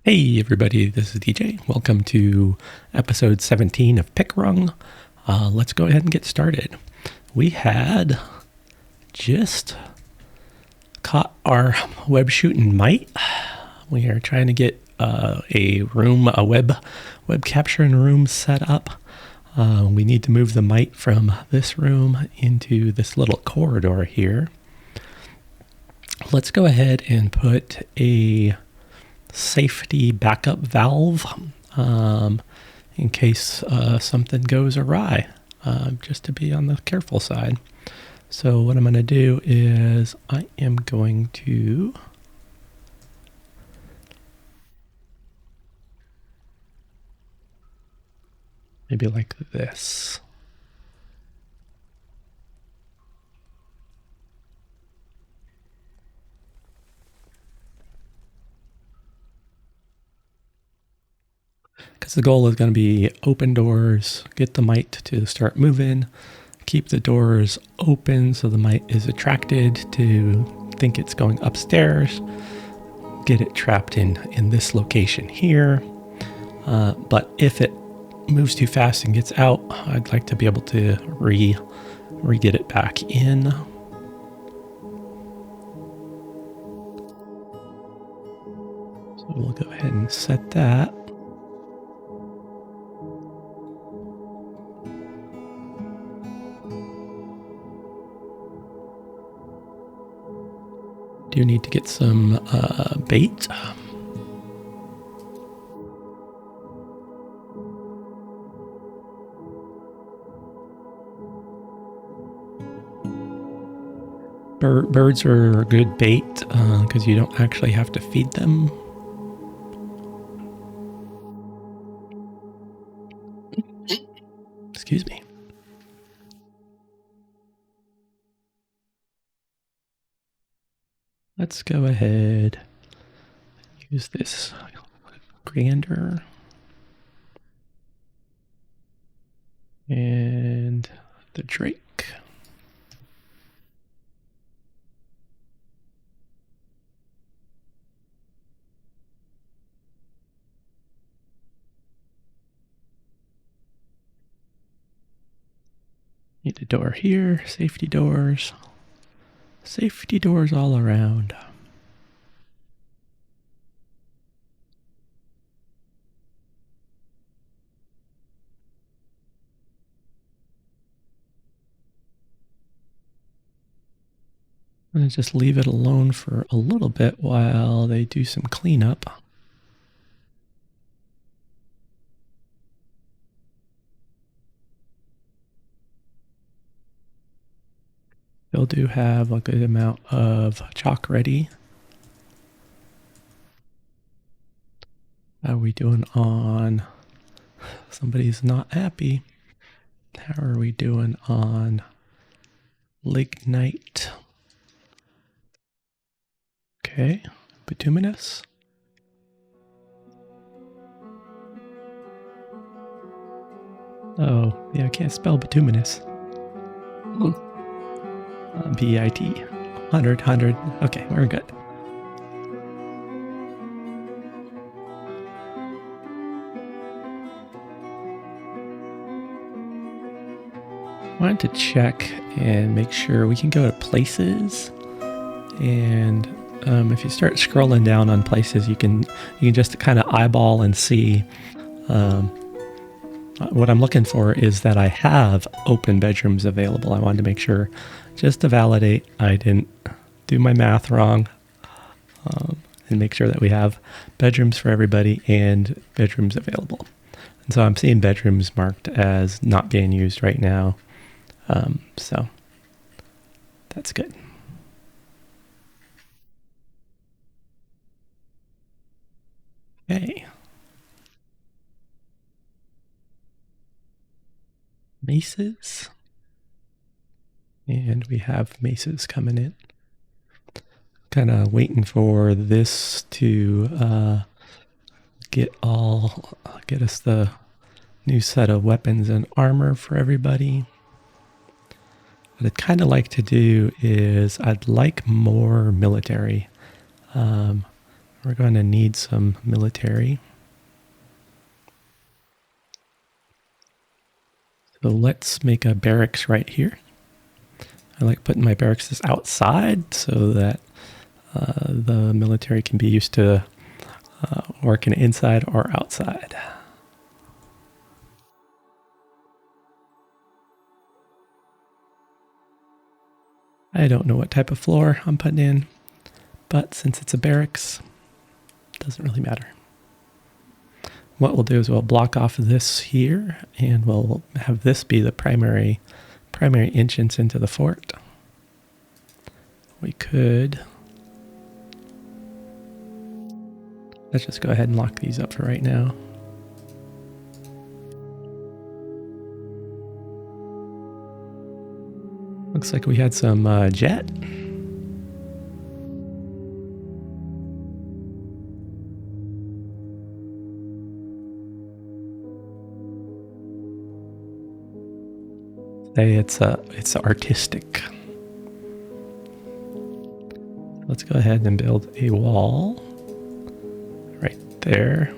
Hey everybody, this is DJ. Welcome to episode 17 of PickWrung. Let's go ahead and get started. We had just caught our web shooting mite. We are trying to get a web capturing room set up. We need to move the mite from this room into this little corridor here. Let's go ahead and put a safety backup valve in case something goes awry, just to be on the careful side. So what I'm going to do is I am going to maybe like this. Because the goal is going to be open doors, get the mite to start moving, keep the doors open so the mite is attracted to think it's going upstairs, get it trapped in this location here. But if it moves too fast and gets out, I'd like to be able to re-get it back in. So we'll go ahead and set that. Do need to get some bait. Birds are a good bait because you don't actually have to feed them. Excuse me. Let's go ahead and use this grander and the Drake. Need a door here, safety doors. Safety doors all around. I'm going to just leave it alone for a little bit while they do some cleanup. They'll do have a good amount of chalk ready. How are we doing on... Somebody's not happy. How are we doing on lignite? Okay, bituminous. Oh, yeah, I can't spell bituminous. B-I-T. 100. Okay, we're good. Wanted to check and make sure we can go to places, and if you start scrolling down on places, you can just kind of eyeball and see. What I'm looking for is that I have open bedrooms available. I wanted to make sure, just to validate I didn't do my math wrong, and make sure that we have bedrooms for everybody and bedrooms available. And so I'm seeing bedrooms marked as not being used right now. So that's good. Okay. Maces. And we have maces coming in. Kind of waiting for this to get us the new set of weapons and armor for everybody. What I'd kind of like to do is I'd like more military. We're going to need some military. So let's make a barracks right here. I like putting my barracks outside so that the military can be used to working inside or outside. I don't know what type of floor I'm putting in, but since it's a barracks, it doesn't really matter. What we'll do is we'll block off this here, and we'll have this be the primary entrance into the fort. We could... Let's just go ahead and lock these up for right now. Looks like we had some jet. It's artistic. Let's go ahead and build a wall right there.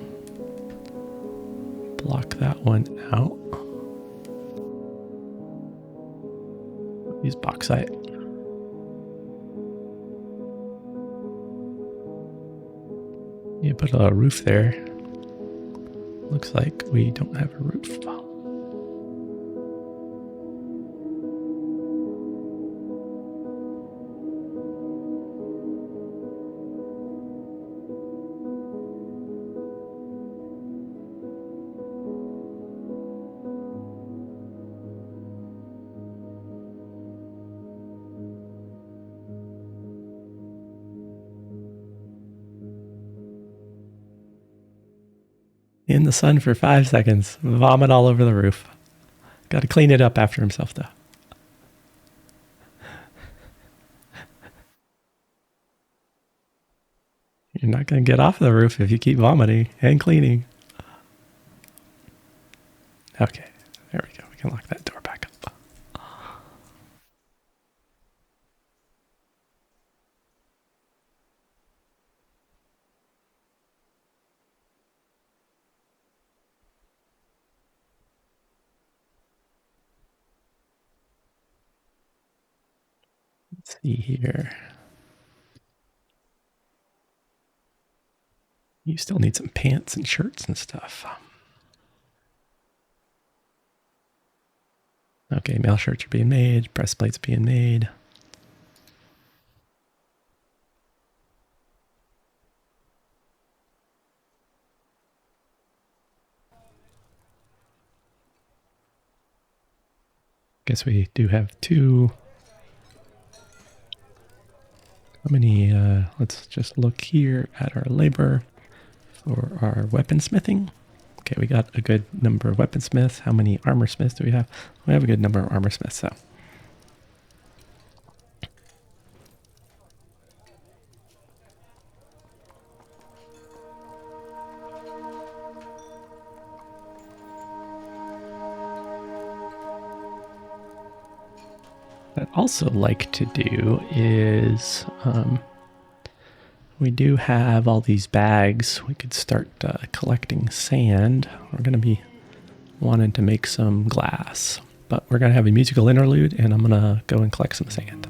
Block that one out. Use bauxite. You put a roof there. Looks like we don't have a roof. In the sun for 5 seconds. Vomit all over the roof. Got to clean it up after himself, though. You're not going to get off the roof if you keep vomiting and cleaning. Okay, there we go. We can lock that door back up. Let's see here. You still need some pants and shirts and stuff. Okay, mail shirts are being made. Breastplates being made. Guess we do have two. How many? Let's just look here at our labor for our weaponsmithing. Okay, we got a good number of weaponsmiths. How many armor smiths do we have? We have a good number of armor smiths, so. What I'd also like to do is, we do have all these bags. We could start collecting sand. We're going to be wanting to make some glass, but we're going to have a musical interlude, and I'm going to go and collect some sand.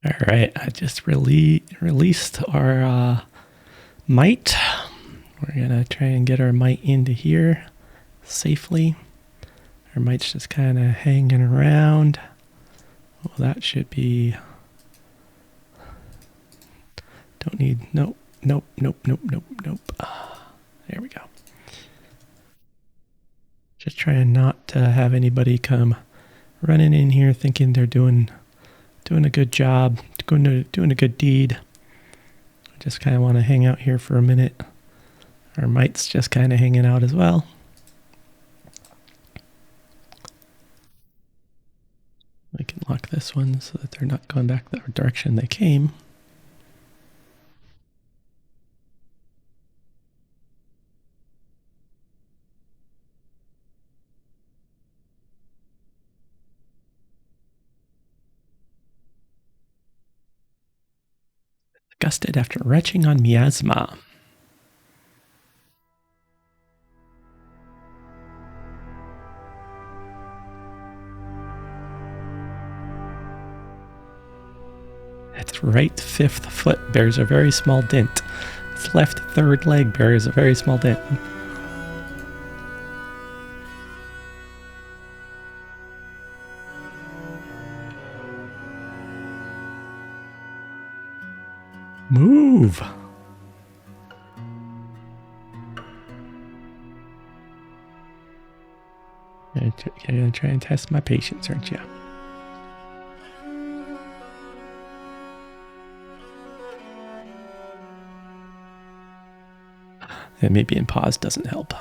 All right, I just released our mite. We're gonna try and get our mite into here safely. Our mite's just kind of hanging around. Well, that should be. Don't need. Nope. Nope. Nope. Nope. Nope. Nope. There we go. Just trying not to have anybody come running in here thinking they're doing a good job, doing a good deed. I just kind of want to hang out here for a minute. Our mite's just kind of hanging out as well. We can lock this one so that they're not going back the direction they came. Disgusted after retching on miasma. Its right fifth foot bears a very small dent. Its left third leg bears a very small dent. Move! You're gonna try and test my patience, aren't you? And maybe in pause doesn't help.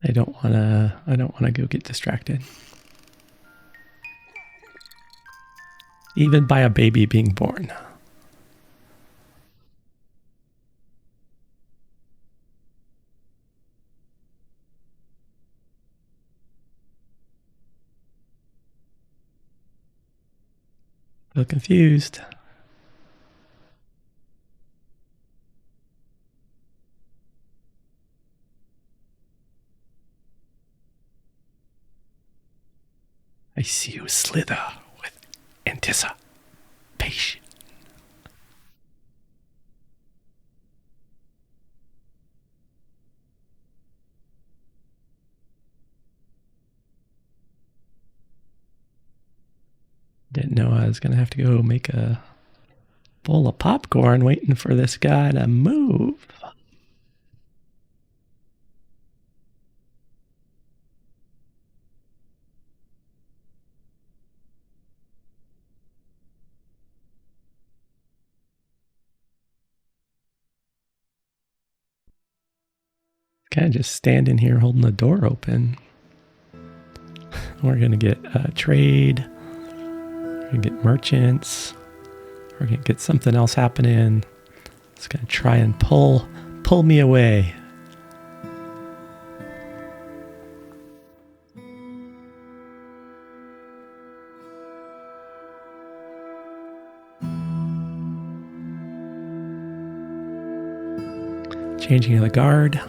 I don't wanna go get distracted. Even by a baby being born. A little confused. I see you slither with anticipation. Didn't know I was gonna have to go make a bowl of popcorn waiting for this guy to move. Kind of just standing here holding the door open. We're gonna get trade. We're gonna get merchants. We're gonna get something else happening. It's gonna try and pull me away. Changing the guard.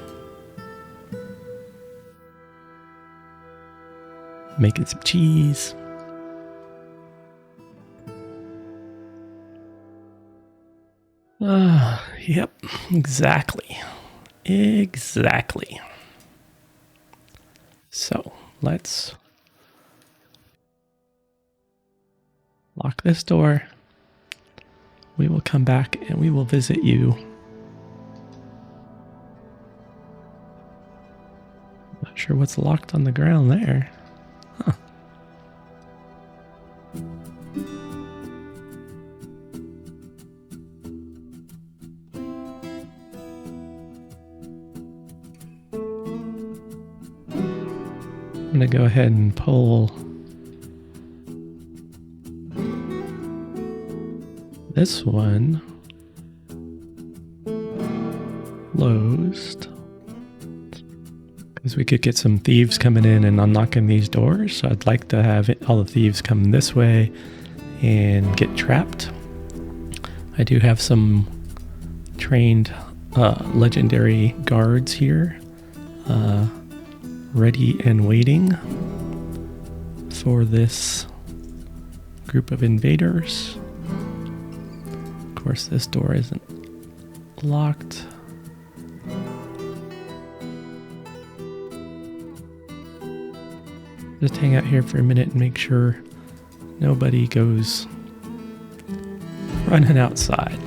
Making some cheese. Yep, exactly. Exactly. So let's lock this door. We will come back and we will visit you. Not sure what's locked on the ground there. Huh. I'm going to go ahead and pull this one closed. Because we could get some thieves coming in and unlocking these doors. So I'd like to have all the thieves come this way and get trapped. I do have some trained legendary guards here, ready and waiting for this group of invaders. Of course, this door isn't locked. Just hang out here for a minute and make sure nobody goes running outside.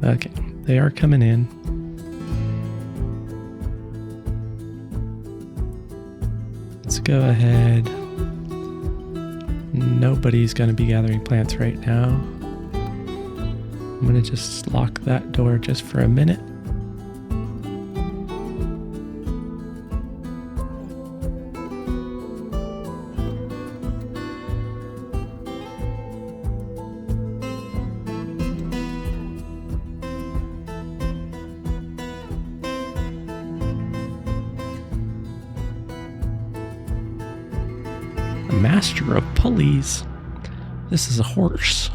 Okay, they are coming in. Let's go ahead. Nobody's going to be gathering plants right now. I'm going to just lock that door just for a minute. Master of Pulleys. This is a horse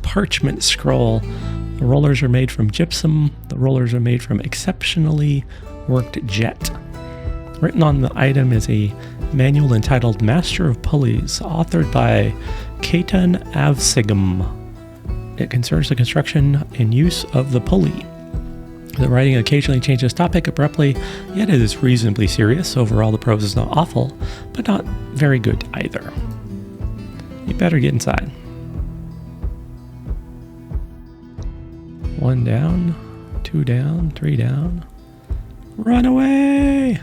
parchment scroll. The rollers are made from gypsum. The rollers are made from exceptionally worked jet. Written on the item is a manual entitled Master of Pulleys, authored by Ketan Avsigam. It concerns the construction and use of the pulley. The writing occasionally changes topic abruptly, yet it is reasonably serious. Overall, the prose is not awful, but not very good either. You better get inside. 1 down, 2 down, 3 down. Run away!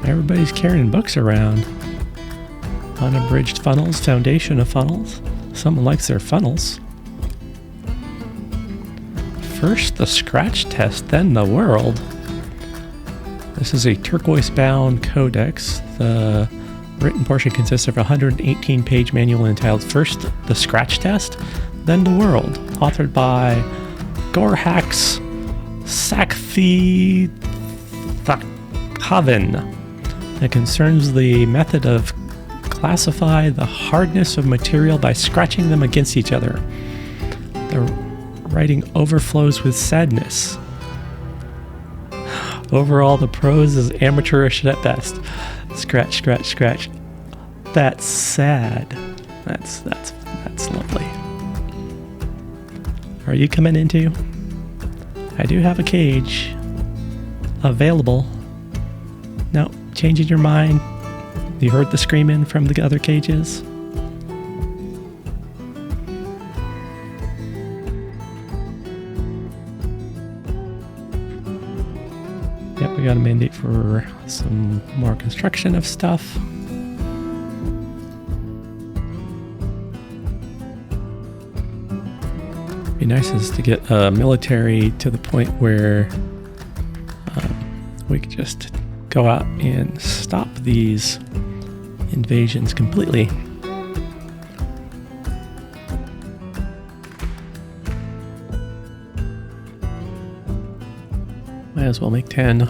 Everybody's carrying books around. Unabridged funnels, foundation of funnels. Someone likes their funnels. First the scratch test, then the world. This is a turquoise-bound codex. The written portion consists of a 118-page manual entitled First the Scratch Test, Then the World, authored by Gorhax Sakthithaven. It concerns the method of classify the hardness of material by scratching them against each other. The writing overflows with sadness. Overall, the prose is amateurish at best. Scratch, scratch, scratch. That's sad. That's lovely. Are you coming in too? I do have a cage available. No, changing your mind. You heard the screaming from the other cages? Yep, we got a mandate for some more construction of stuff. Be nice is to get a military to the point where we could just go out and stop these invasions completely. Might as well make 10. Who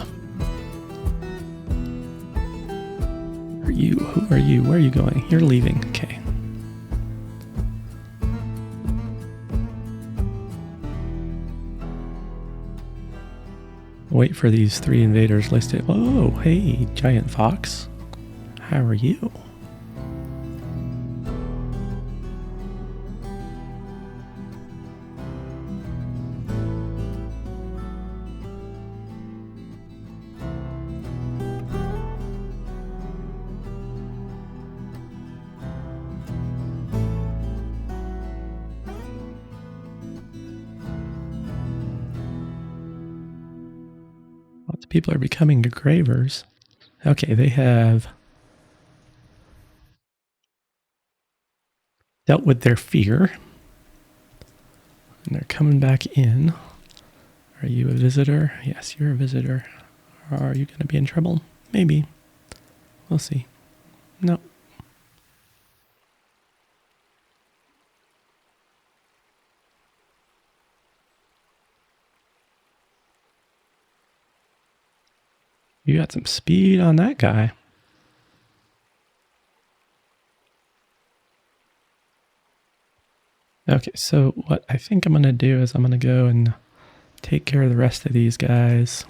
are you? Who are you? Where are you going? You're leaving. Okay. Wait for these 3 invaders listed. Oh, hey, giant fox. How are you? Lots of people are becoming gravers. Okay, they have dealt with their fear. And they're coming back in. Are you a visitor? Yes, you're a visitor. Are you going to be in trouble? Maybe. We'll see. No. You got some speed on that guy. Okay, so what I think I'm going to do is I'm going to go and take care of the rest of these guys.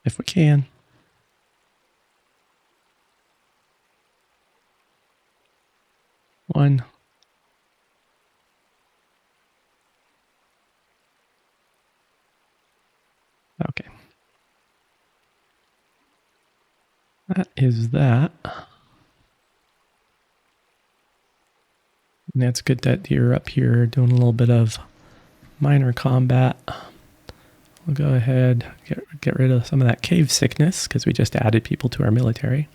If we can. One. Okay. That is that. And that's good that you're up here doing a little bit of minor combat. We'll go ahead, get rid of some of that cave sickness because we just added people to our military.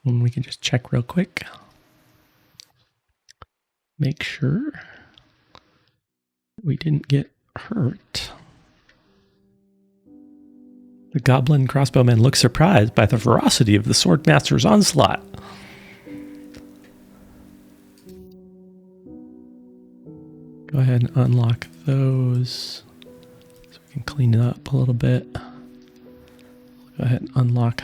And we can just check real quick. Make sure we didn't get hurt. The goblin crossbowmen look surprised by the ferocity of the swordmaster's onslaught. Go ahead and unlock those so we can clean it up a little bit. Go ahead and unlock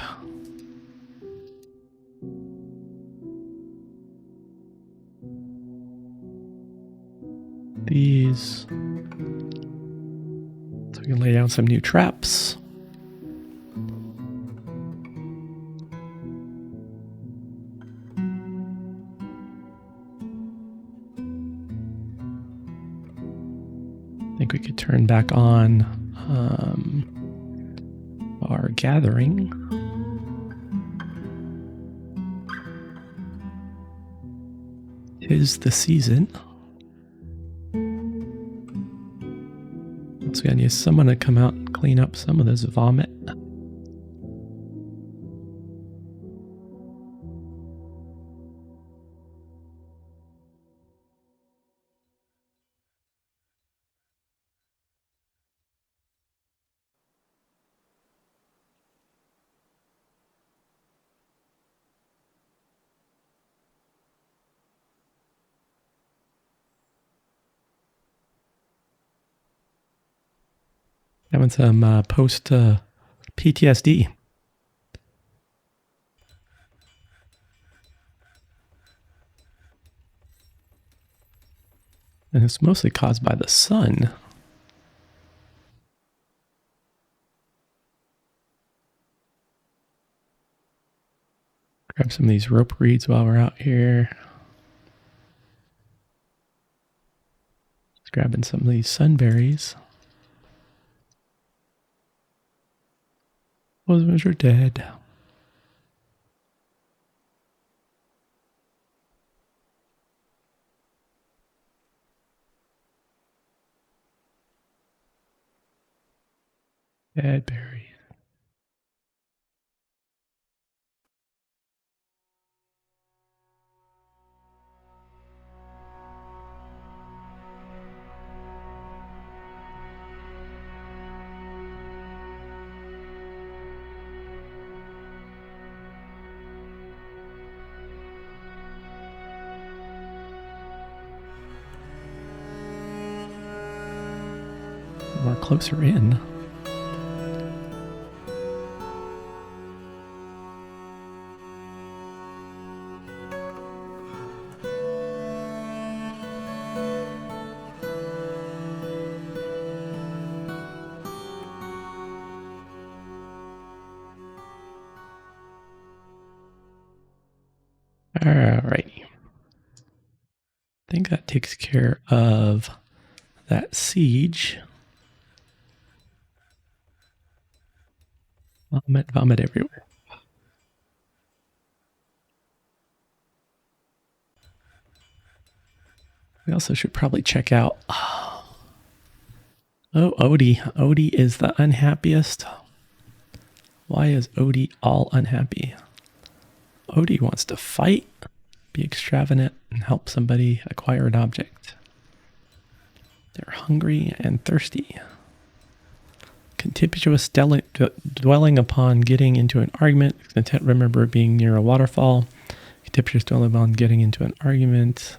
these. So we can lay down some new traps. I think we could turn back on our gathering. Tis the season. So we gotta use someone to come out and clean up some of this vomit. Having some post PTSD. And it's mostly caused by the sun. Grab some of these rope reeds while we're out here. Just grabbing some of these sunberries. Those are dead. Dead berries. We're closer in. Alrighty. I think that takes care of that siege. Vomit everywhere. We also should probably check out Oh, Odie. Odie is the unhappiest. Why is Odie all unhappy? Odie wants to fight, be extravagant, and help somebody acquire an object. They're hungry and thirsty. Contemptuous dwelling upon getting into an argument. Content remember being near a waterfall. Contemptuous dwelling upon getting into an argument.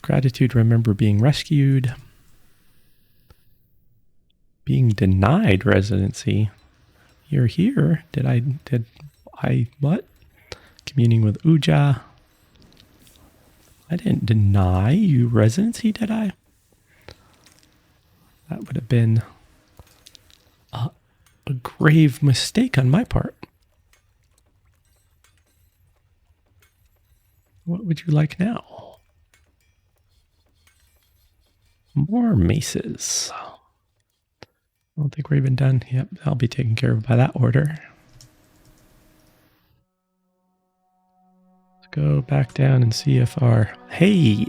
Gratitude remember being rescued. Being denied residency. You're here. Did I what? Communing with Uja. I didn't deny you residency, did I? That would have been a grave mistake on my part. What would you like now? More maces. I don't think we're even done. Yep, I'll be taken care of by that order. Let's go back down and see if our... Hey!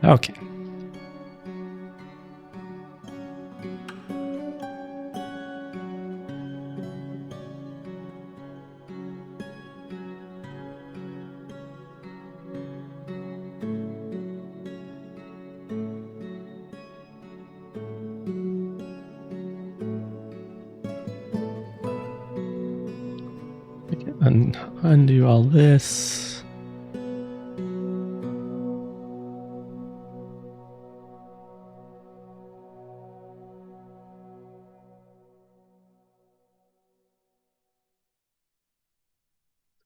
Okay. Undo all this.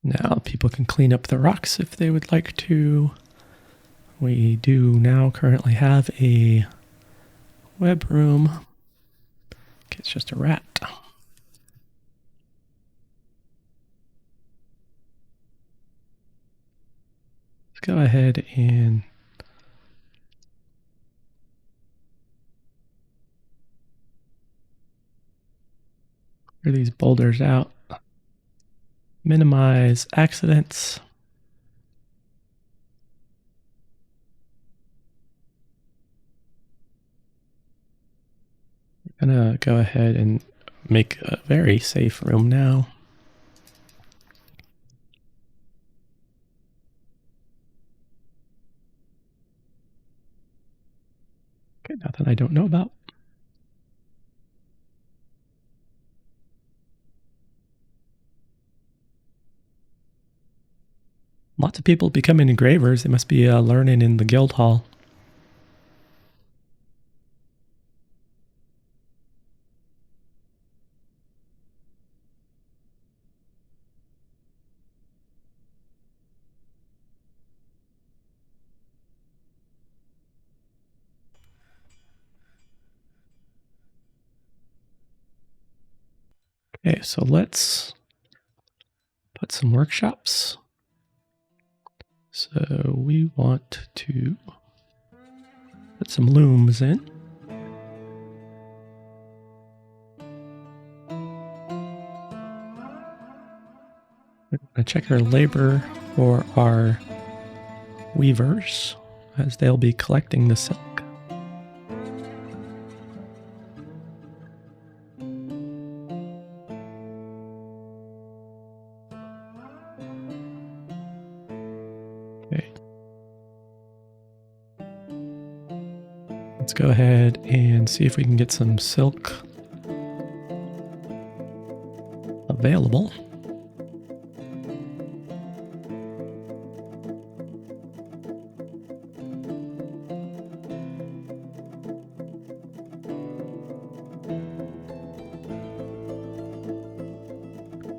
Now people can clean up the rocks if they would like to. We do now currently have a web room. It's just a rat. Let's go ahead and clear these boulders out. Minimize accidents. We're gonna go ahead and make a very safe room now. Okay, nothing I don't know about. Lots of people becoming engravers. They must be learning in the guild hall. Okay, so let's put some workshops. So we want to put some looms in. We're going to check our labor for our weavers as they'll be collecting the silk. Okay. Let's go ahead and see if we can get some silk available.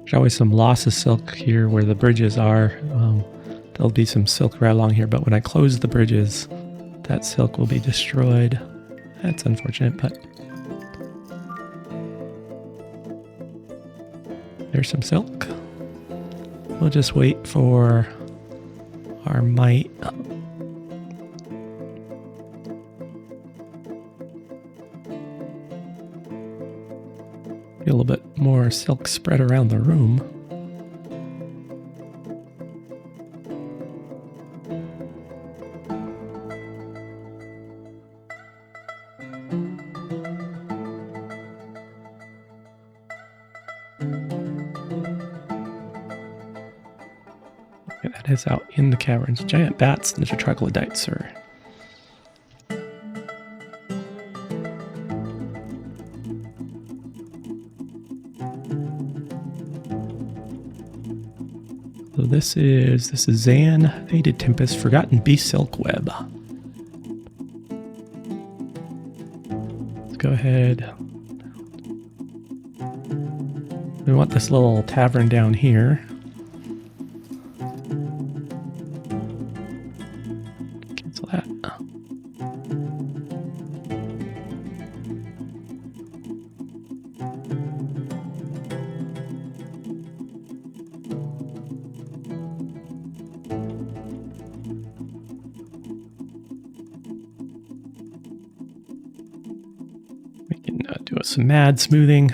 There's always some loss of silk here where the bridges are. There'll be some silk right along here, but when I close the bridges, that silk will be destroyed. That's unfortunate, but there's some silk. We'll just wait for our mite. Get a little bit more silk spread around the room. Okay, that is out in the caverns. Giant bats and the troglodytes are... So this is Zan, Faded Tempest, Forgotten Beast Silk Web. Let's go ahead. We want this little tavern down here. Cancel that. We can do some mad smoothing.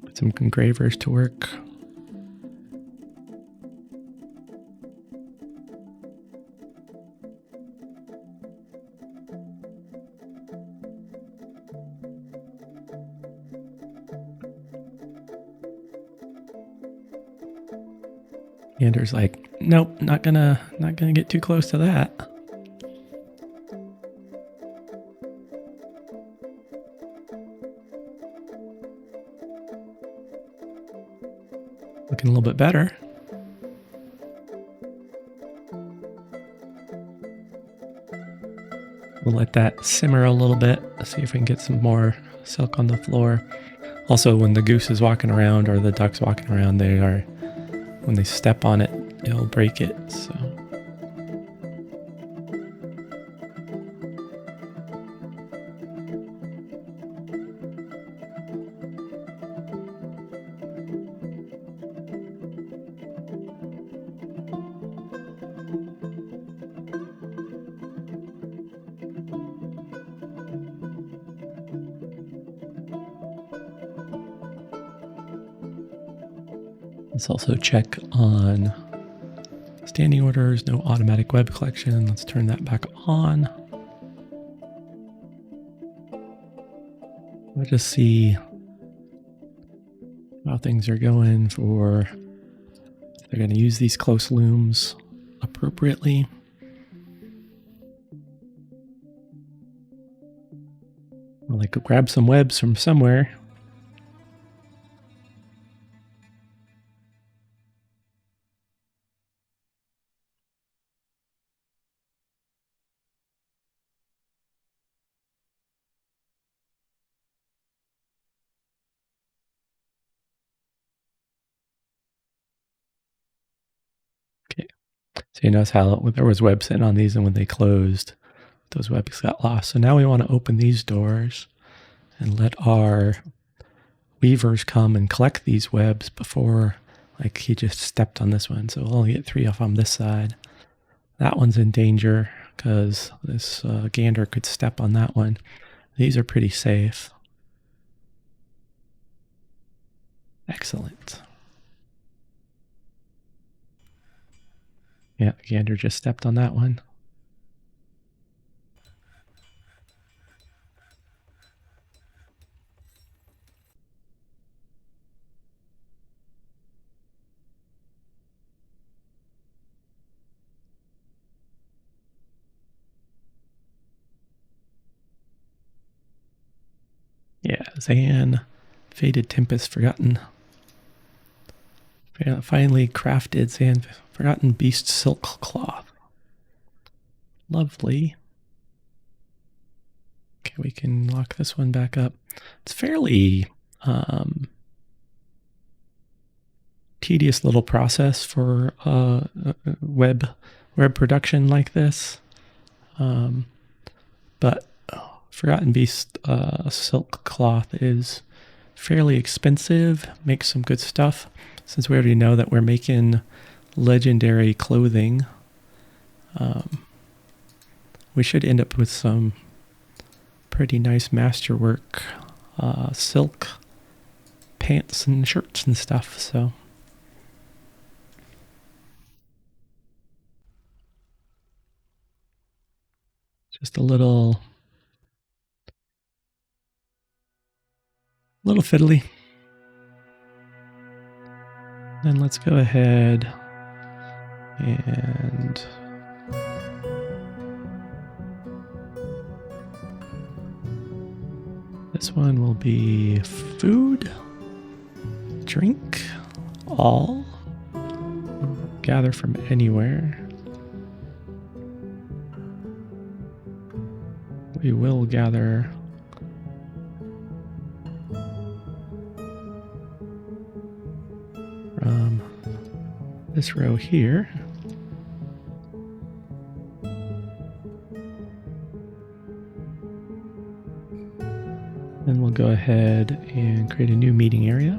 Put some engravers to work. Ander's like, nope, not gonna get too close to that. Looking a little bit better. We'll let that simmer a little bit. See if we can get some more silk on the floor. Also, when the goose is walking around or the duck's walking around, when they step on it, it'll break it. So. Let's also check on standing orders, no automatic web collection. Let's turn that back on. We'll just see how things are going for if they're going to use these close looms appropriately. I'll like grab some webs from somewhere. So you notice how there was web sitting on these, and when they closed, those webs got lost. So now we want to open these doors and let our weavers come and collect these webs before, like he just stepped on this one. So we'll only get 3 off on this side. That one's in danger because this gander could step on that one. These are pretty safe. Excellent. Yeah, the gander just stepped on that one. Yeah, Zan, Faded Tempest, Forgotten. Finally crafted Zan, Forgotten Beast Silk Cloth. Lovely. Okay, we can lock this one back up. It's fairly tedious little process for web production like this. But Forgotten Beast silk cloth is fairly expensive, makes some good stuff. Since we already know that we're making legendary clothing, we should end up with some pretty nice masterwork silk pants and shirts and stuff. So just a little fiddly. Then let's go ahead and this one will be food, drink, all, gather from anywhere. We will gather from this row here. Then we'll go ahead and create a new meeting area.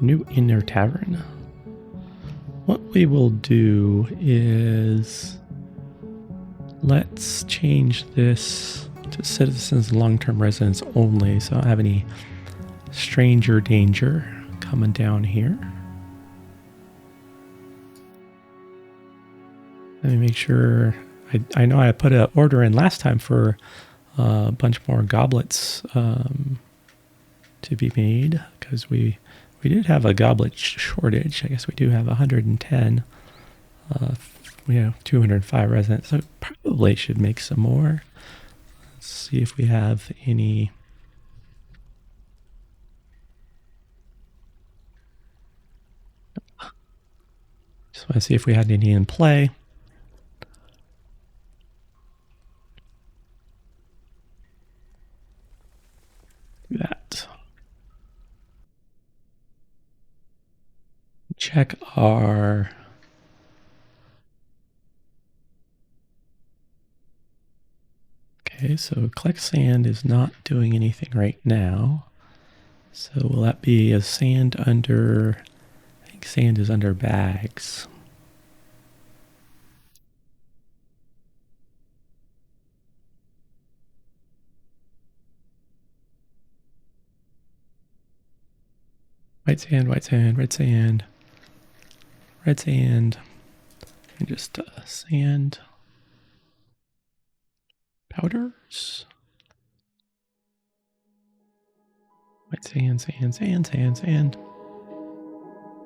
New inner tavern. What we will do is let's change this to citizens and long-term residents only, so I don't have any stranger danger coming down here. Let me make sure. I know I put an order in last time for a bunch more goblets to be made, because we did have a goblet shortage. I guess we do have 110. We have 205 residents, so probably should make some more. Let's see if we have any. Just want to see if we had any in play. Do that. Check our okay, so collect sand is not doing anything right now. So will that be a sand under, I think sand is under bags. White sand, white sand, red sand, red sand, and just sand powders. White sand, sand, sand, sand, sand.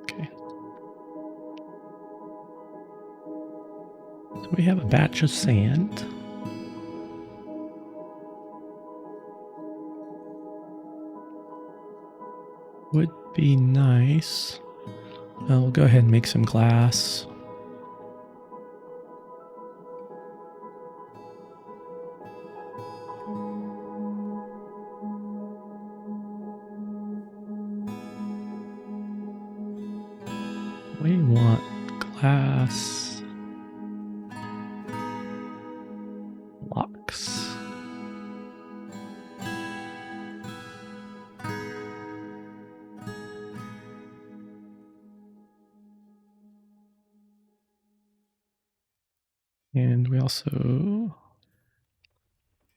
Okay. So we have a batch of sand. Would be nice. We'll go ahead and make some glass. We want glass blocks. And we also,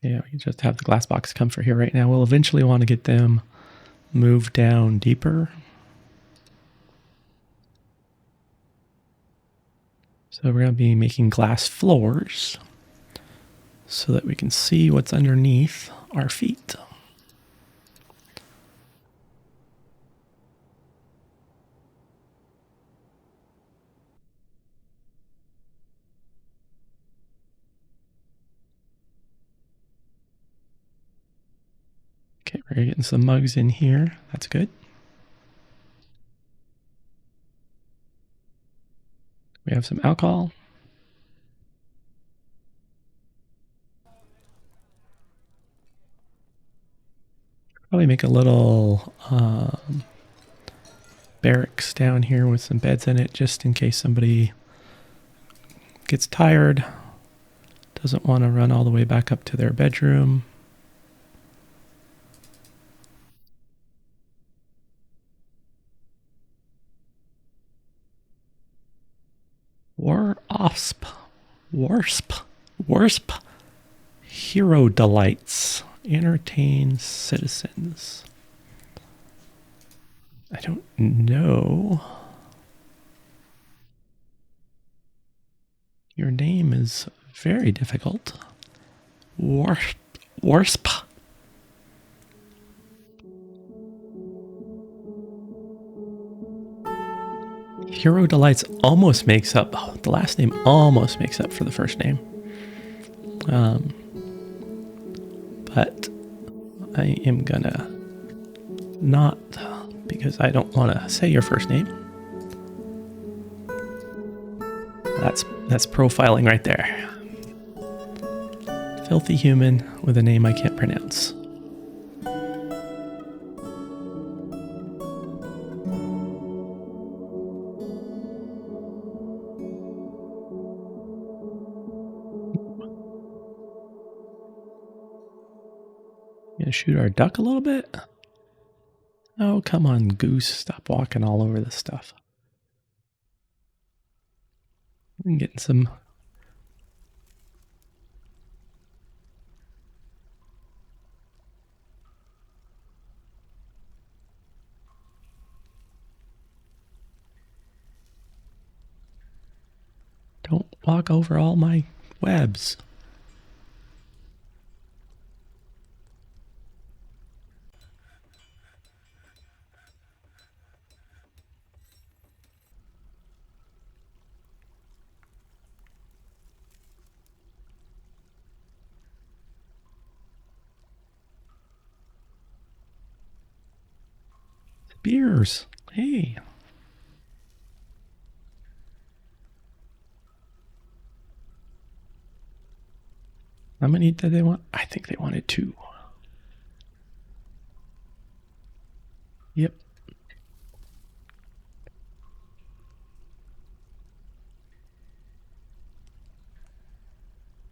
yeah, we just have the glass box come for here right now. We'll eventually want to get them moved down deeper. So we're going to be making glass floors so that we can see what's underneath our feet. Okay, we're getting some mugs in here. That's good. We have some alcohol. Probably make a little barracks down here with some beds in it, just in case somebody gets tired, doesn't want to run all the way back up to their bedroom. Warsp. Warsp. Hero delights. Entertain citizens. I don't know. Your name is very difficult. Warsp. Hero Delights almost makes up, the last name almost makes up for the first name. But I am gonna not, because I don't want to say your first name. That's profiling right there. Filthy human with a name I can't pronounce. Gonna shoot our duck a little bit? Oh, come on, goose. Stop walking all over this stuff. I'm getting some... Don't walk over all my webs. Spears. Hey. How many did they want? I think they wanted 2. Yep.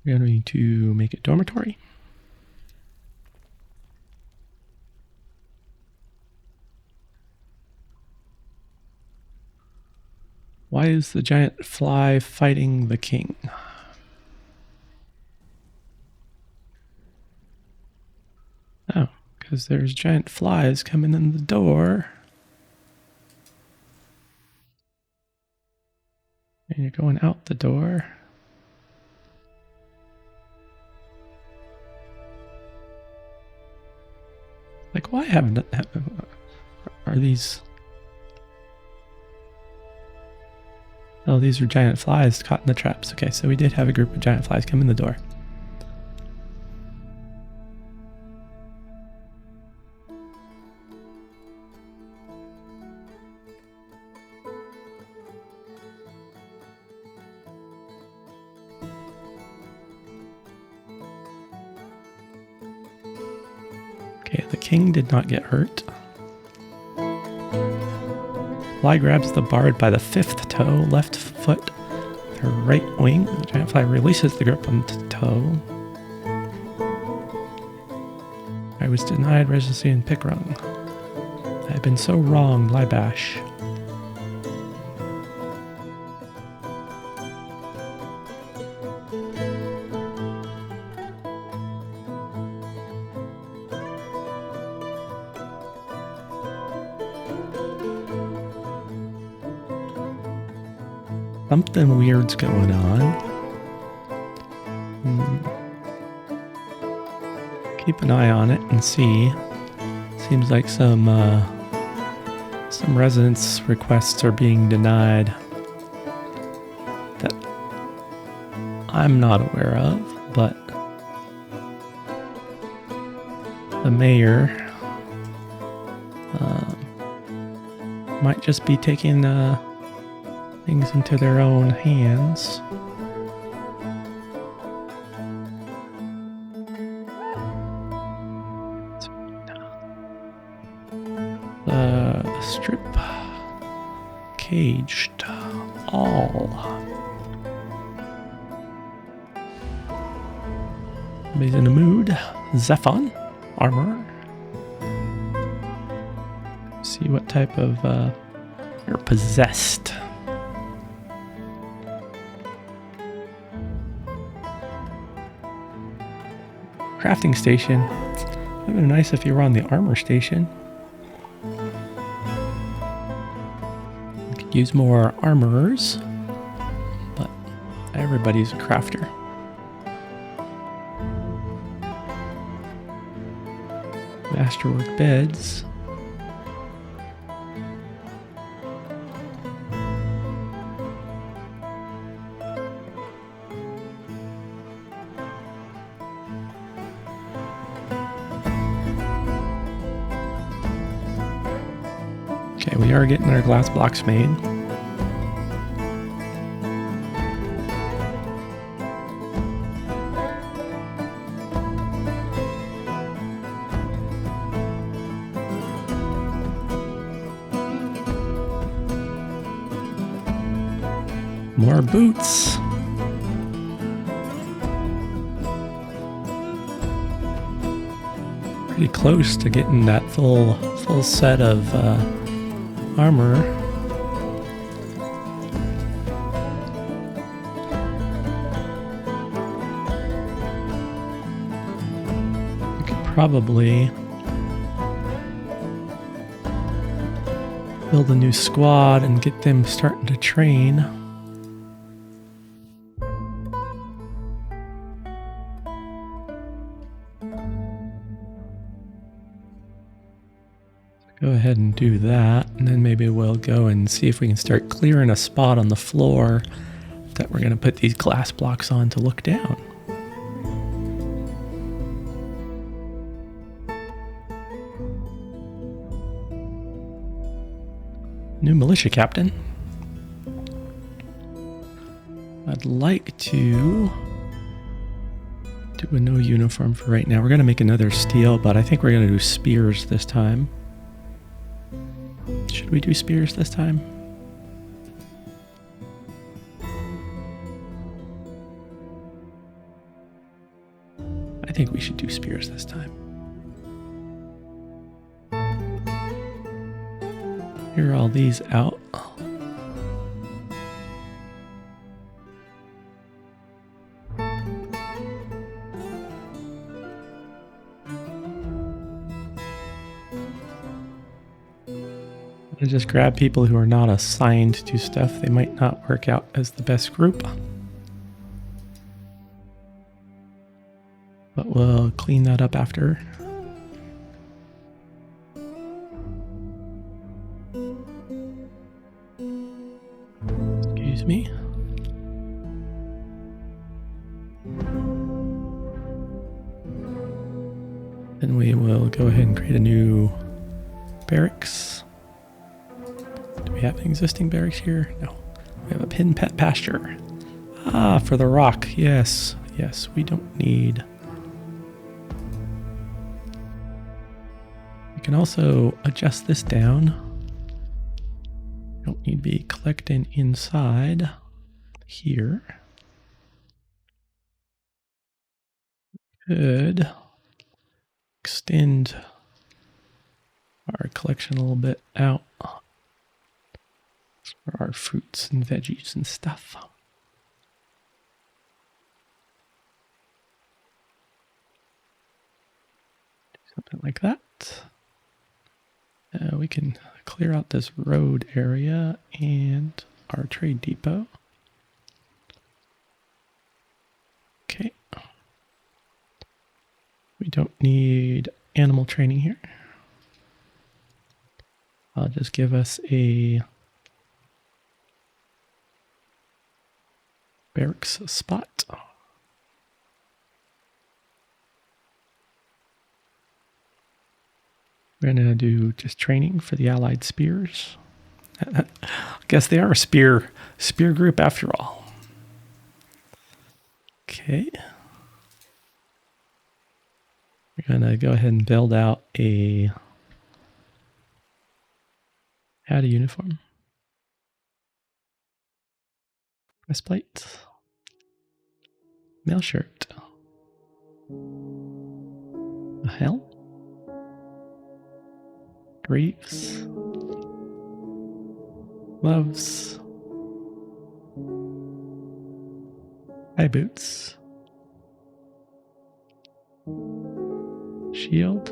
We're going to make it dormitory. Why is the giant fly fighting the king? Oh, because there's giant flies coming in the door. And you're going out the door. Like, why haven't... Are these... Oh, these are giant flies caught in the traps. Okay, so we did have a group of giant flies come in the door. Okay, the king did not get hurt. Fly grabs the bard by the 5th toe, left foot, her right wing. The giant fly releases the grip on the toe. I was denied residency in PickWrung. I have been so wronged, Libash. Something weird's going on. Keep an eye on it and see. Seems like some residence requests are being denied that I'm not aware of, but the mayor might just be taking things into their own hands. The strip caged all. Somebody's in a mood. Zephon, armor. See what type of you're possessed. crafting station. It would be nice if you were on the armor station. We could use more armorers, but everybody's a crafter. Masterwork beds. Okay, we are getting our glass blocks made. More boots. Pretty close to getting that full set of armor. We could probably build a new squad and get them starting to train. Go ahead and do that, and then maybe we'll go and see if we can start clearing a spot on the floor that we're going to put these glass blocks on to look down. New militia captain. I'd like to do a no uniform for right now. We're going to make another steel, but I think we're going to do spears this time. Should we do spears this time? I think we should do spears this time. Here are all these out. I just grab people who are not assigned to stuff. They might not work out as the best group. But we'll clean that up after. Excuse me. Then we will go ahead and create a new barracks. Do we have an existing barracks here? No. We have a pin pet pasture. Ah, for the rock. Yes. Yes, we don't need... We can also adjust this down. Don't need to be collecting inside here. Could extend our collection a little bit out for our fruits and veggies and stuff. Do something like that. We can clear out this road area and our trade depot. Okay. We don't need animal training here. I'll just give us a barracks spot. We're going to do just training for the allied spears. I guess they are a spear group after all. Okay. We're going to go ahead and build out add a uniform. Breastplate. Mail shirt. A helm. Greaves. Gloves. High boots. shield,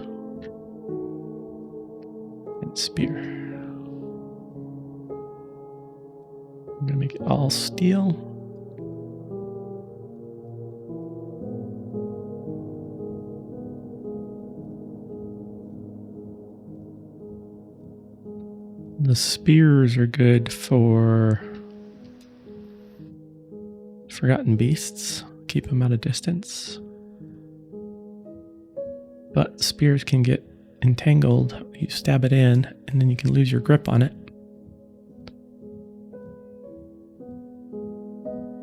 and spear. I'm gonna make it all steel. The spears are good for forgotten beasts. Keep them at a distance. But spears can get entangled. You stab it in, and then you can lose your grip on it.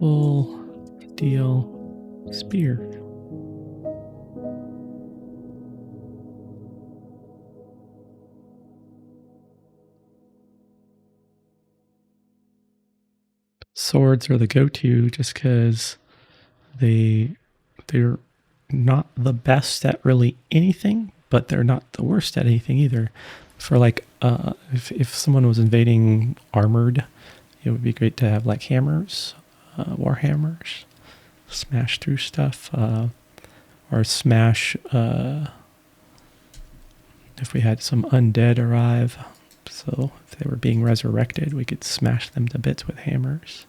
Full steel spear. Swords are the go-to just because they're not the best at really anything, but they're not the worst at anything either. For like, if someone was invading armored, it would be great to have like hammers, war hammers, smash through stuff, or smash if we had some undead arrive. So if they were being resurrected, we could smash them to bits with hammers.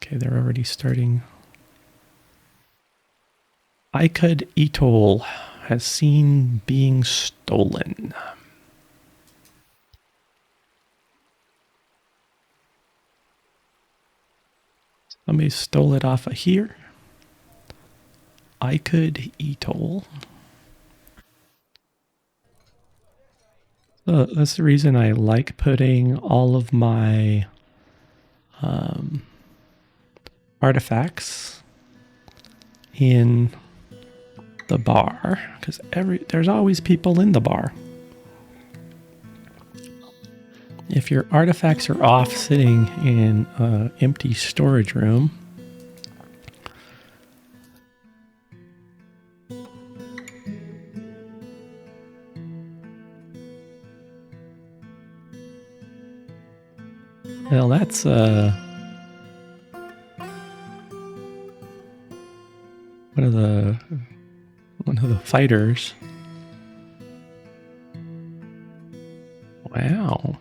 Okay, they're already starting. Idly has seen being stolen. Somebody stole it off of here. Idly. So that's the reason I like putting all of my artifacts in the bar, because there's always people in the bar. If your artifacts are off sitting in an empty storage room, well, that's one of the fighters. Wow.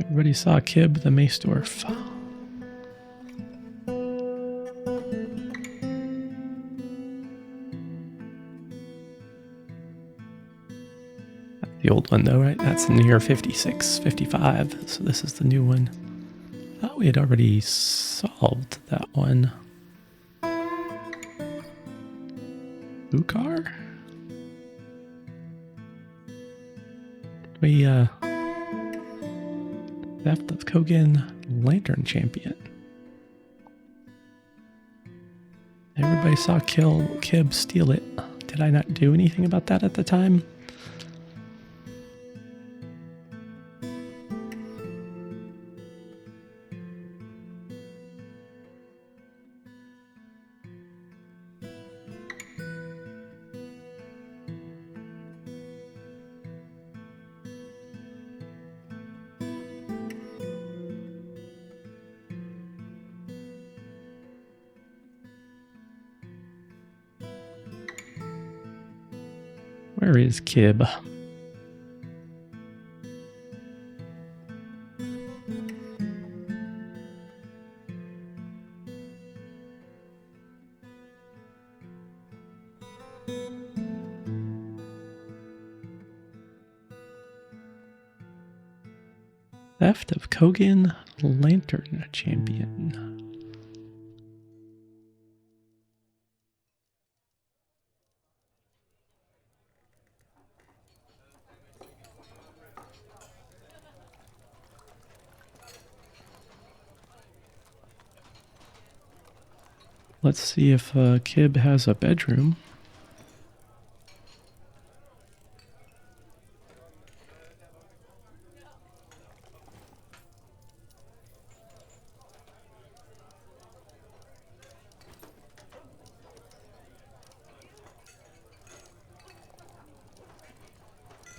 Everybody saw Kib the Mace Dwarf. The old one though, right? That's in the year 56, 55. So this is the new one. Oh, we had already solved that one. Ukar? We, Theft of Kogan Lantern Champion. Everybody saw Kib steal it. Did I not do anything about that at the time? Where is Kib? Theft of Kogan Lantern Champion. Let's see if Kib has a bedroom.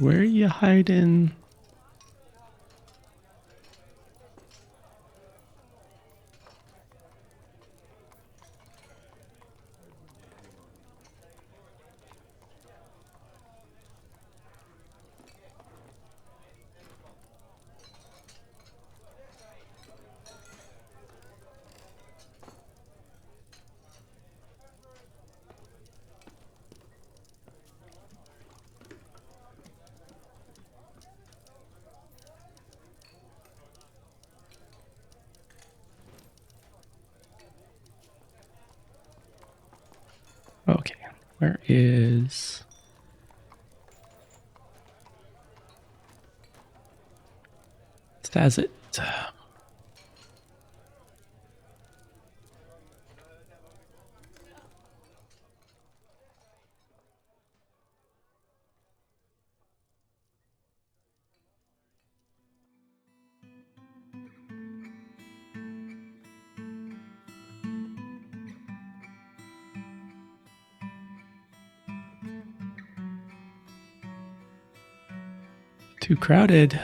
Where are you hiding? Okay, where is... That's it. Too crowded.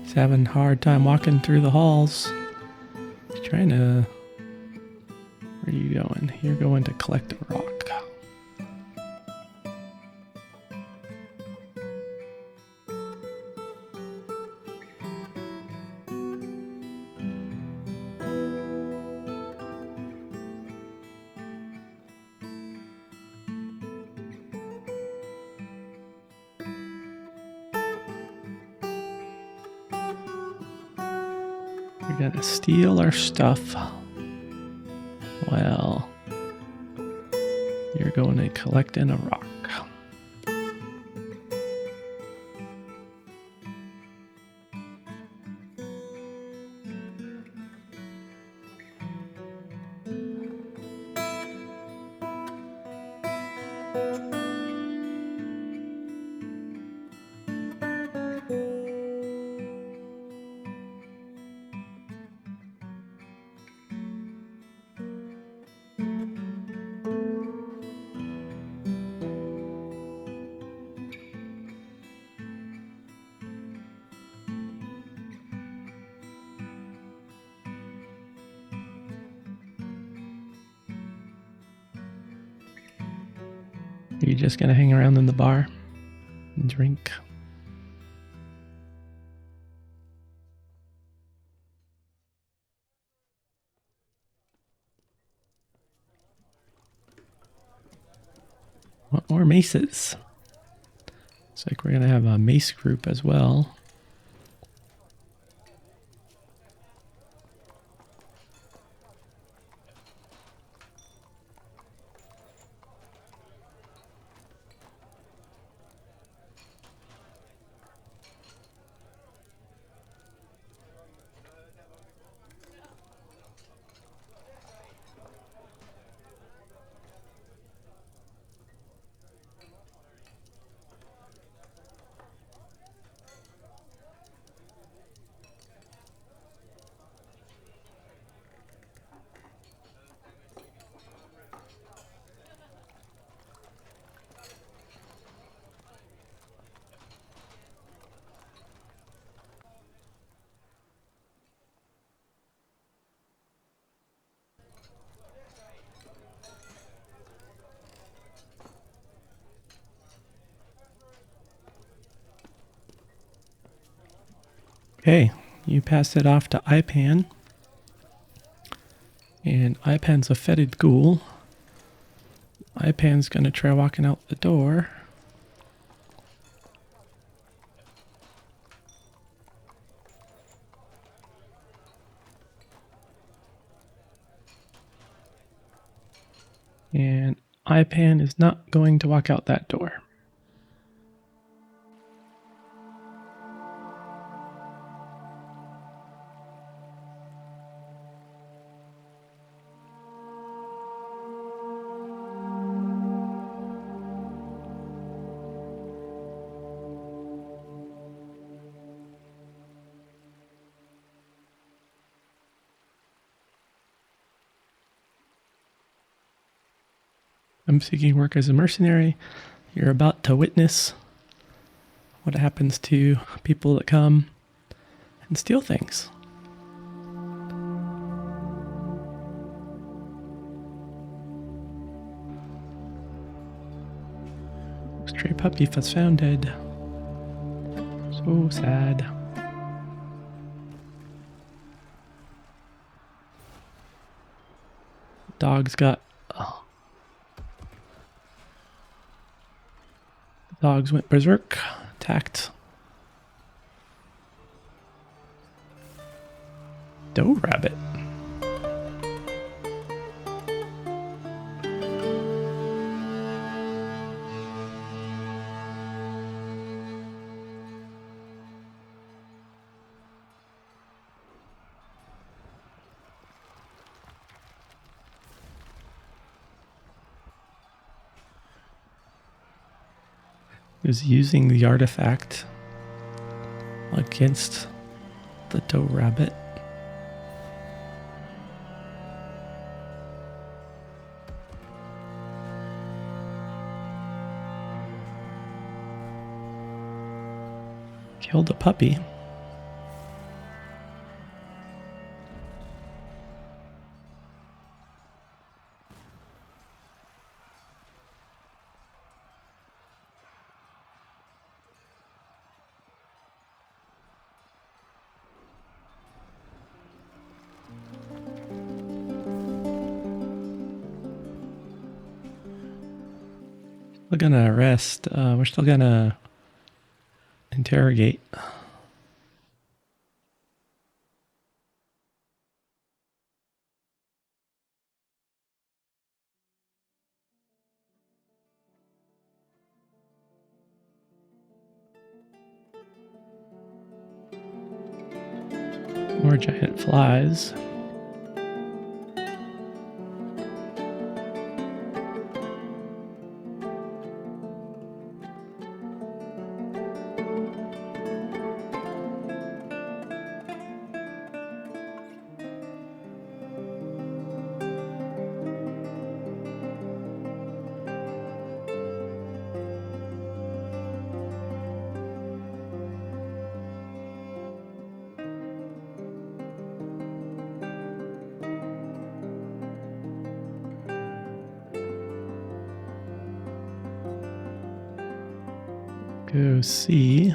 He's having a hard time walking through the halls. He's trying to... Where are you going? You're going to collect a rock. We're gonna steal our stuff. Well, you're going to collect in a rock. Are you just gonna hang around in the bar and drink? Want more maces? Looks like we're gonna have a mace group as well. Okay, you pass it off to Ipan. And Ipan's a fetid ghoul. Ipan's gonna try walking out the door. And Ipan is not going to walk out that door. I'm seeking work as a mercenary. You're about to witness what happens to people that come and steal things. Stray puppy was found dead. So sad. Dog's got... Oh. Dogs went berserk. Attacked. Doe rabbit. Is using the artifact against the doe rabbit. Killed a puppy. We're gonna arrest. We're still gonna interrogate. More giant flies. Go see.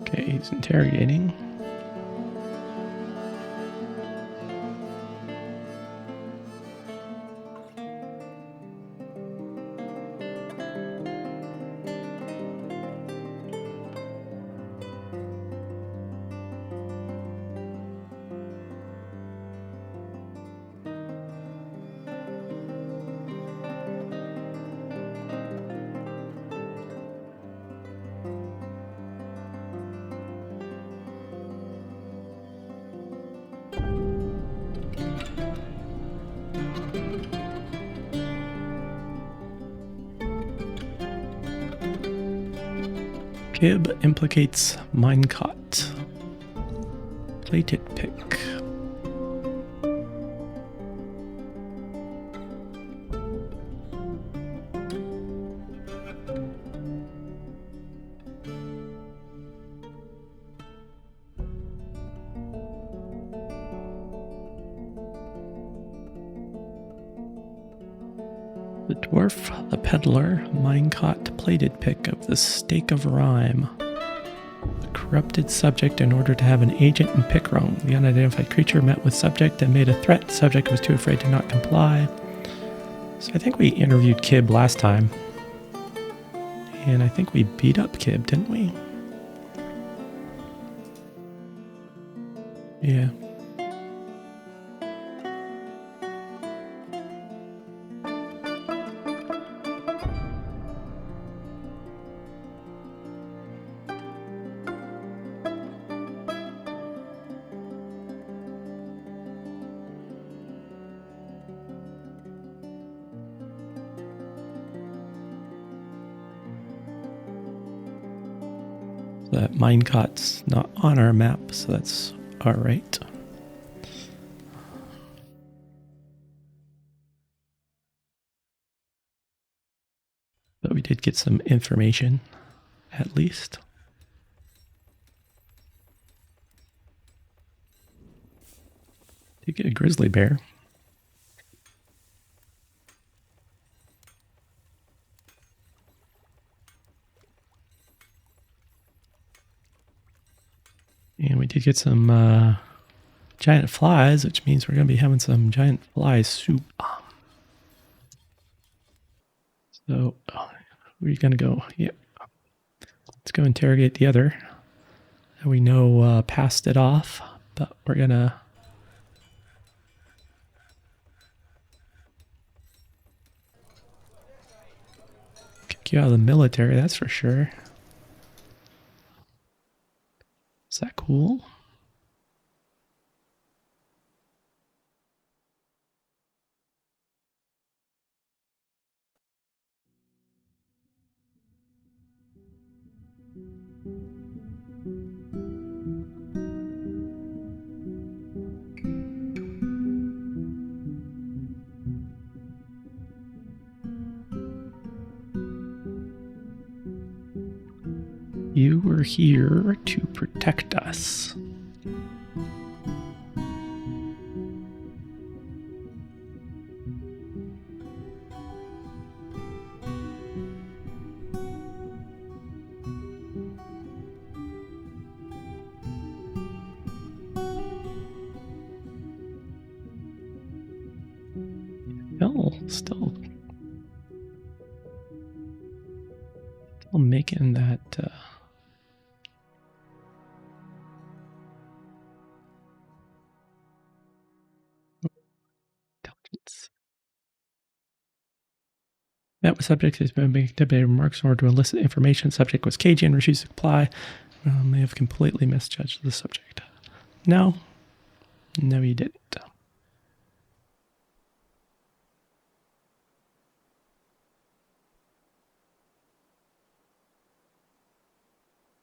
Okay, he's interrogating. Kib implicates minecart. Plated pick. The dwarf, the peddler, minecart plated pick of the stake of rhyme. The corrupted subject in order to have an agent in PickWrung. The unidentified creature met with subject and made a threat. Subject was too afraid to not comply. So I think we interviewed Kib last time. And I think we beat up Kib, didn't we? Yeah. That minecot's not on our map, so that's all right. But we did get some information, at least. Did get a grizzly bear. And we did get some giant flies, which means we're going to be having some giant fly soup. So, we're going to go, yep. Let's go interrogate the other. We know passed it off, but we're going to kick you out of the military, that's for sure. Is that cool? You were here to protect us. Still making that intelligence. That was subject has been making debated remarks in order to elicit information. Subject was cagey and refused to comply. May have completely misjudged the subject. No, you didn't.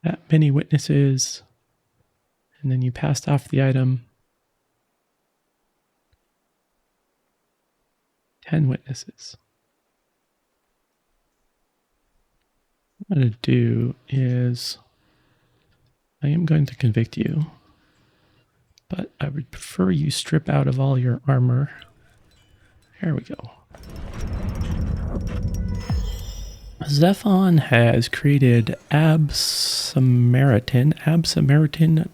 That many witnesses, and then you passed off the item. 10 witnesses. What I'm going to do is I am going to convict you, but I would prefer you strip out of all your armor. There we go. Zephon has created Absamaritan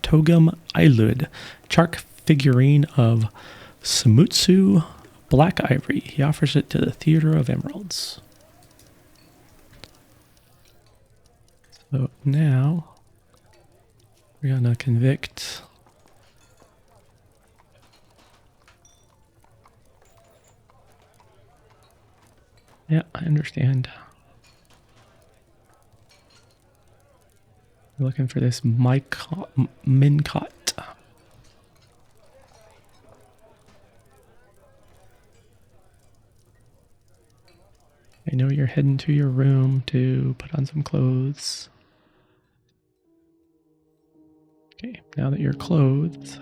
Togum Ilud, Chark figurine of Smutsu Black Ivory. He offers it to the Theater of Emeralds. So now we're going to convict Yeah, I understand. We're looking for this Mincot. I know you're heading to your room to put on some clothes. Okay, now that you're clothed,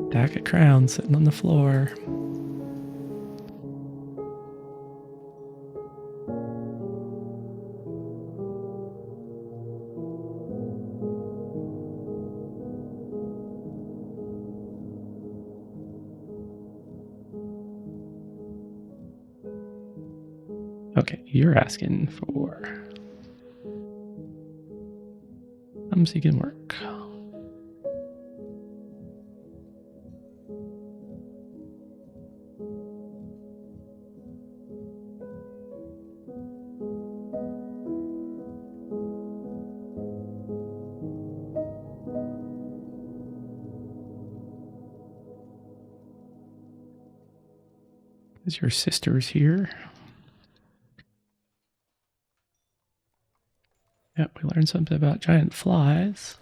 stack of crowns sitting on the floor. Okay, you're asking for clumsy can work. Is your sister's here? Yep, we learned something about giant flies.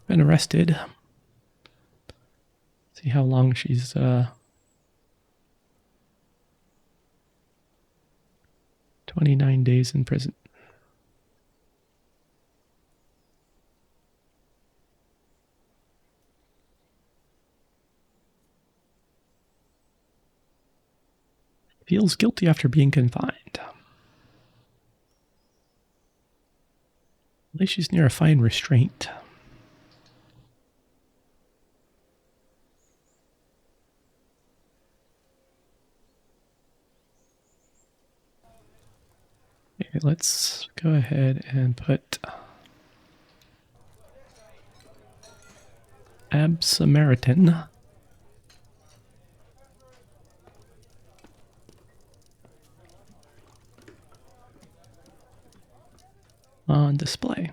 Been arrested. See how long she's 29 days in prison. Feels guilty after being confined. At least she's near a fine restraint. Okay, let's go ahead and put Samaritan on display.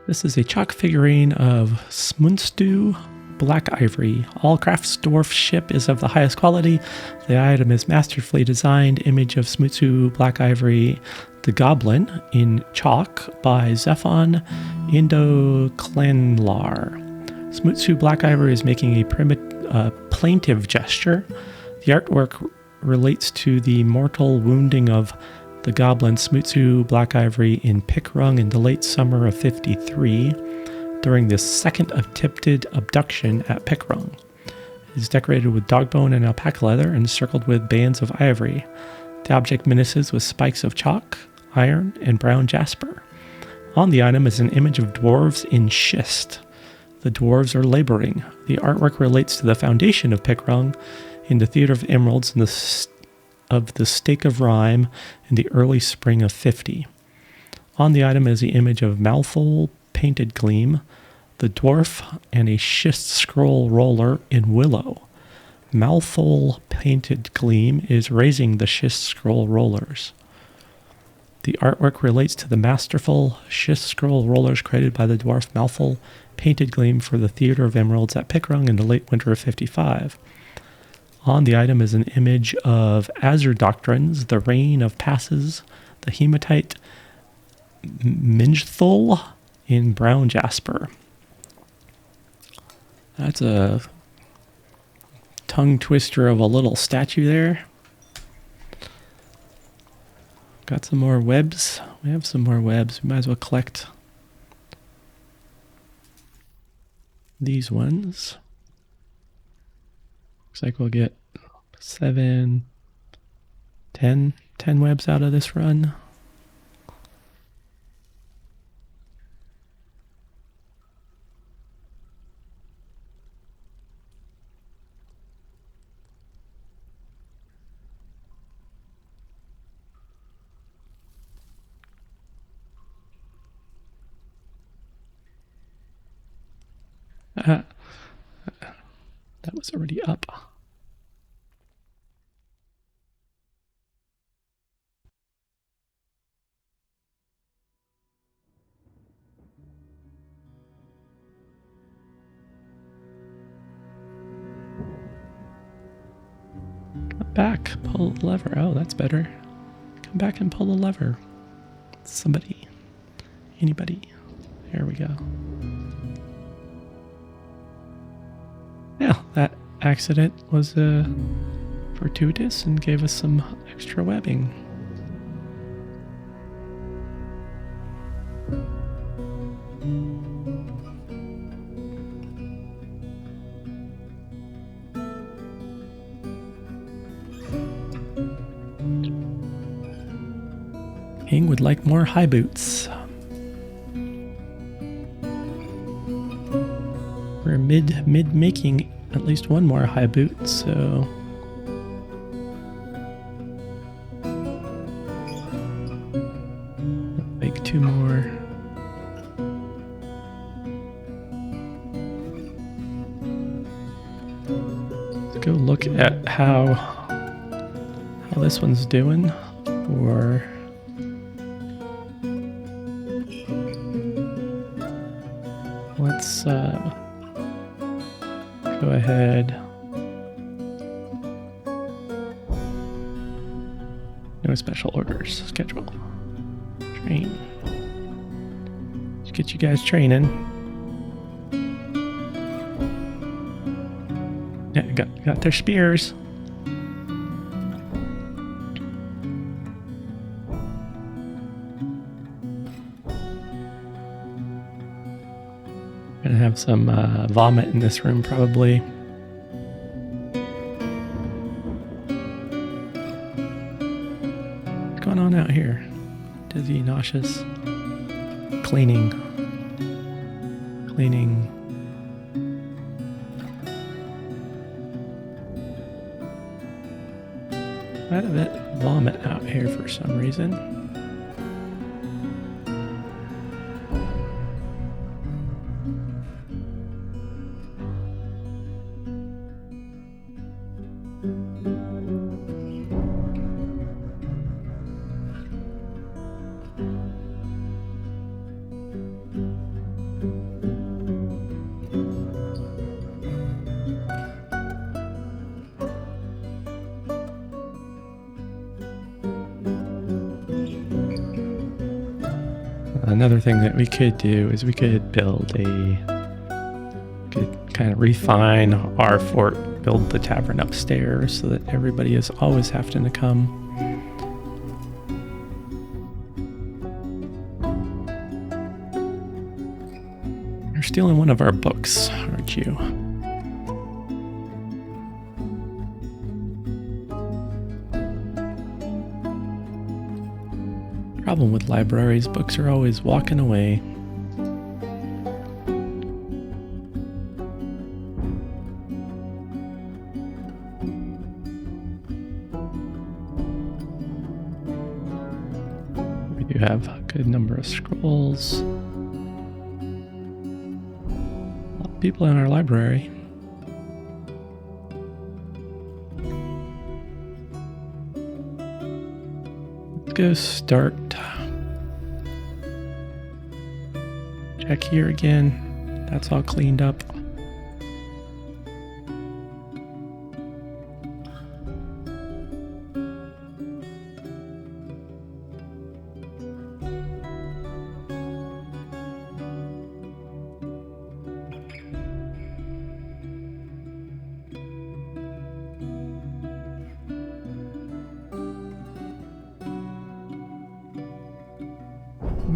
This is a chalk figurine of Smunstu Black Ivory. All crafts dwarf ship is of the highest quality. The item is masterfully designed. Image of Smunstu Black Ivory, the Goblin, in chalk by Zephon Indoclenlar. Smunstu Black Ivory is making a plaintive gesture. The artwork relates to the mortal wounding of the goblin Smunstu Black Ivory in PickWrung in the late summer of 53 during the second attempted abduction at PickWrung. It is decorated with dog bone and alpaca leather and circled with bands of ivory. The object menaces with spikes of chalk, iron, and brown jasper. On the item is an image of dwarves in schist. The dwarves are laboring. The artwork relates to the foundation of PickWrung in the Theater of Emeralds in the Stake of Rhyme in the early spring of 50. On the item is the image of Malthol Painted Gleam, the dwarf, and a schist scroll roller in willow. Malthol Painted Gleam is raising the schist scroll rollers. The artwork relates to the masterful schist scroll rollers created by the dwarf Malthol Painted Gleam for the Theater of Emeralds at PickWrung in the late winter of 55. On the item is an image of Azure Doctrines, the Reign of Passes, the Hematite Minjthul in brown jasper. That's a tongue twister of a little statue there. Got some more webs. We have some more webs. We might as well collect these ones. Looks like we'll get 7, 10 webs out of this run. That was already up. Come back, pull the lever. Oh, that's better. Come back and pull the lever. Somebody. Anybody. There we go. Yeah, that accident was fortuitous and gave us some extra webbing. King would like more high boots. We're mid making at least one more high boot, so make 2 more. go look at how this one's doing. Or let's go ahead. No special orders. Schedule. Train. Let's get you guys training. Yeah, got their spears. Gonna have some vomit in this room probably. What's going on out here? Dizzy, nauseous. Cleaning. Quite a bit vomit out here for some reason. Another thing that we could do is we could kind of refine our fort, build the tavern upstairs so that everybody is always having to come. You're stealing one of our books, aren't you? Problem with libraries, books are always walking away. We do have a good number of scrolls. A lot of people in our library. Let's go start. Check here again. That's all cleaned up.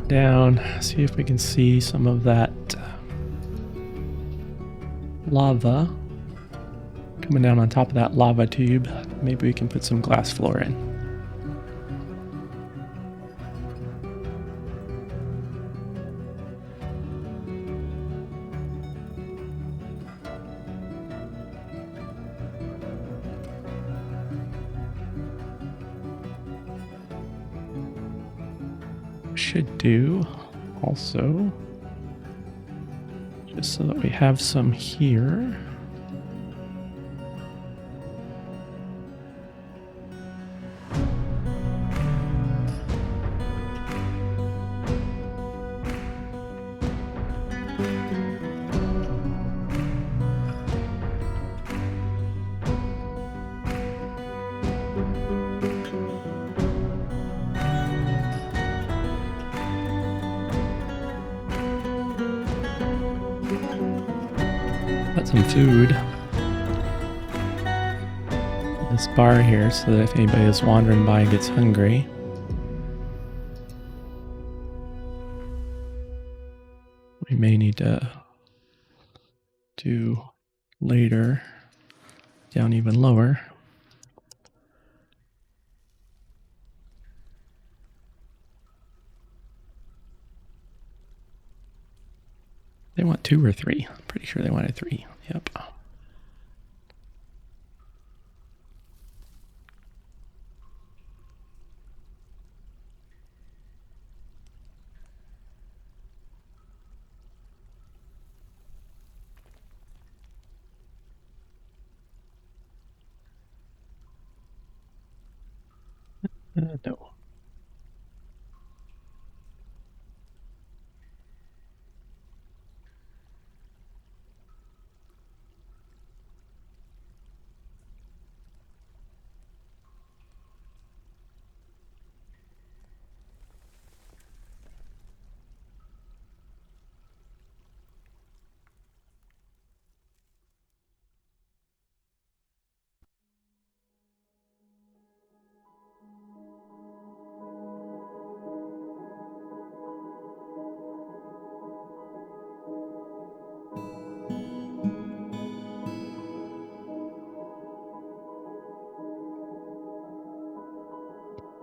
Down, see if we can see some of that lava coming down on top of that lava tube. Maybe we can put some glass floor in. Should do also, just so that we have some here. Got some food in this bar here so that if anybody is wandering by and gets hungry, we may need to do later down even lower. They want 2 or 3. I'm pretty sure they wanted 3. Yep. No.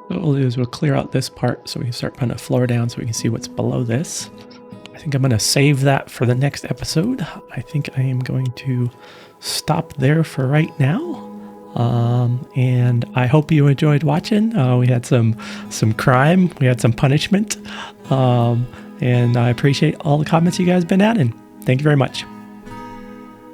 So what we'll do is we'll clear out this part so we can start putting a floor down so we can see what's below this. I think I'm going to save that for the next episode. I think I am going to stop there for right now. And I hope you enjoyed watching. We had some crime. We had some punishment. And I appreciate all the comments you guys have been adding. Thank you very much.